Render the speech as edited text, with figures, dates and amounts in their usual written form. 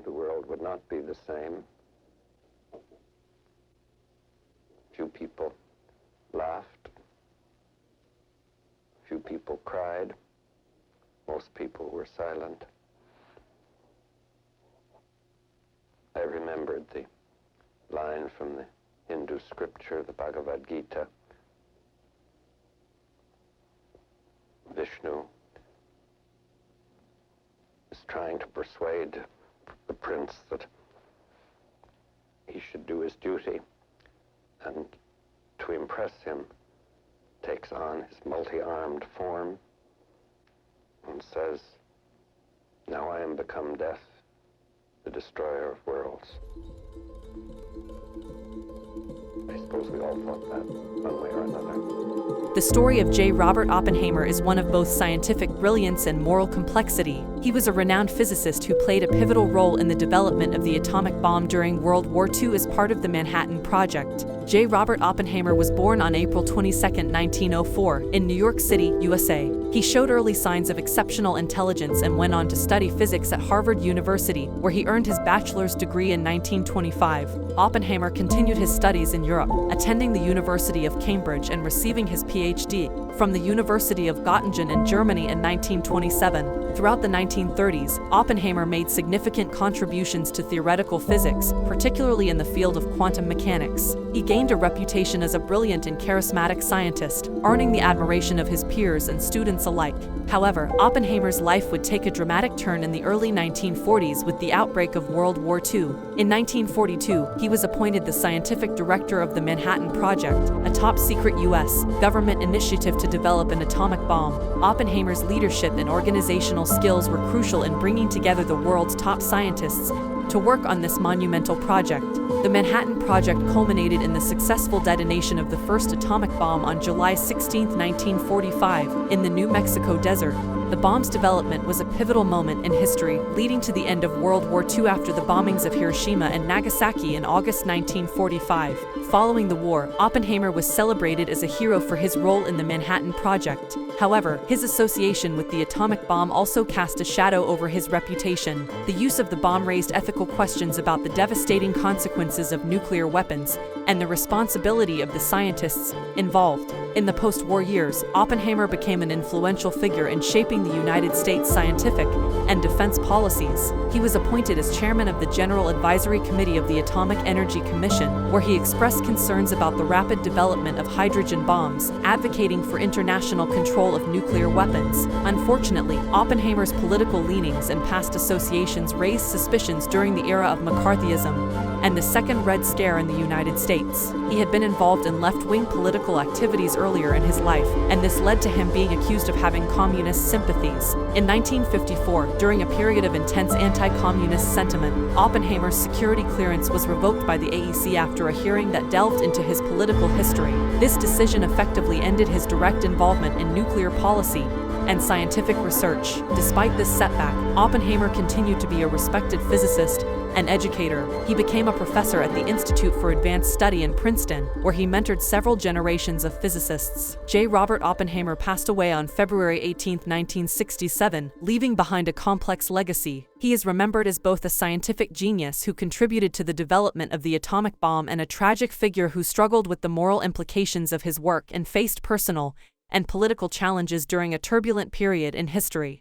the world would not be the same. Few people laughed. Few people cried. Most people were silent. I remembered the line from the Hindu scripture, the Bhagavad Gita. Vishnu is trying to persuade the prince that he should do his duty, and to impress him takes on his multi-armed form and says, "Now I am become death, the destroyer of worlds." I suppose we all thought that one way or another. The story of J. Robert Oppenheimer is one of both scientific brilliance and moral complexity. He was a renowned physicist who played a pivotal role in the development of the atomic bomb during World War II as part of the Manhattan Project. J. Robert Oppenheimer was born on April 22, 1904, in New York City, USA. He showed early signs of exceptional intelligence and went on to study physics at Harvard University, where he earned his bachelor's degree in 1925. Oppenheimer continued his studies in Europe, attending the University of Cambridge and receiving his PhD from the University of Göttingen in Germany in 1927. Throughout the 1930s, Oppenheimer made significant contributions to theoretical physics, particularly in the field of quantum mechanics. He gained a reputation as a brilliant and charismatic scientist, earning the admiration of his peers and students alike. However, Oppenheimer's life would take a dramatic turn in the early 1940s with the outbreak of World War II. In 1942, he was appointed the scientific director of the Manhattan Project, a top-secret U.S. government initiative to develop an atomic bomb. Oppenheimer's leadership and organizational skills were crucial in bringing together the world's top scientists to work on this monumental project. The Manhattan Project culminated in the successful detonation of the first atomic bomb on July 16, 1945, in the New Mexico desert. The bomb's development was a pivotal moment in history, leading to the end of World War II after the bombings of Hiroshima and Nagasaki in August 1945. Following the war, Oppenheimer was celebrated as a hero for his role in the Manhattan Project. However, his association with the atomic bomb also cast a shadow over his reputation. The use of the bomb raised ethical questions about the devastating consequences of nuclear weapons and the responsibility of the scientists involved. In the post-war years, Oppenheimer became an influential figure in shaping the United States scientific and defense policies. He was appointed as chairman of the General Advisory Committee of the Atomic Energy Commission, where he expressed concerns about the rapid development of hydrogen bombs, advocating for international control of nuclear weapons. Unfortunately, Oppenheimer's political leanings and past associations raised suspicions during the era of McCarthyism and the Second Red Scare in the United States. He had been involved in left-wing political activities earlier in his life, and this led to him being accused of having communist sympathies. In 1954, during a period of intense anti-communist sentiment, Oppenheimer's security clearance was revoked by the AEC after a hearing that delved into his political history. This decision effectively ended his direct involvement in nuclear policy and scientific research. Despite this setback, Oppenheimer continued to be a respected physicist and educator. He became a professor at the Institute for Advanced Study in Princeton, where he mentored several generations of physicists. J. Robert Oppenheimer passed away on February 18, 1967, leaving behind a complex legacy. He is remembered as both a scientific genius who contributed to the development of the atomic bomb and a tragic figure who struggled with the moral implications of his work and faced personal and political challenges during a turbulent period in history.